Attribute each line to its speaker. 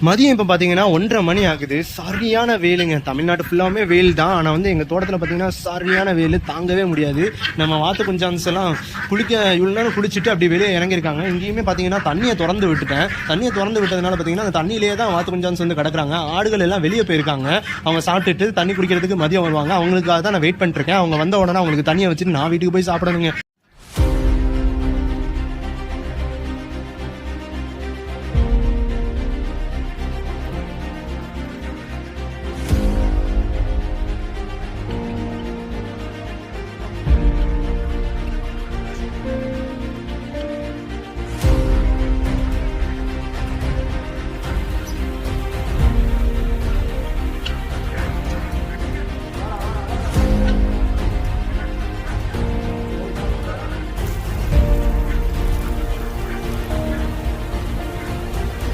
Speaker 1: மதியம் இப்போ பார்த்தீங்கன்னா 1:30 மணி ஆகுது. சரியான வெயிலுங்க. தமிழ்நாடு ஃபுல்லாமே வெயில் தான். ஆனால் வந்து எங்கள் தோட்டத்தில் பார்த்தீங்கன்னா சரியான வெயில் தாங்கவே முடியாது. நம்ம வாத்து குஞ்சான்ஸ் எல்லாம் குளிக்க இவ்வளோ நேரம் குளிச்சுட்டு அப்படி வெளியே இறங்கியிருக்காங்க. இங்கேயுமே பார்த்தீங்கன்னா தண்ணியை திறந்து விட்டுட்டேன். தண்ணியை திறந்து விட்டதுனால பார்த்தீங்கன்னா அந்த தண்ணியிலே தான் வாத்து குஞ்சான்ஸ் வந்து கிடக்குறாங்க. ஆடுகள் எல்லாம் வெளியே போயிருக்காங்க. அவங்க சாப்பிட்டுட்டு தண்ணி குடிக்கிறதுக்கு மதியம் வருவாங்க. அவங்களுக்காக தான் நான் வெயிட் பண்ணிட்டு இருக்கேன். அவங்க வந்த உடனே அவங்களுக்கு தண்ணியை வச்சுட்டு நான் வீட்டுக்கு போய் சாப்பிடணுங்க.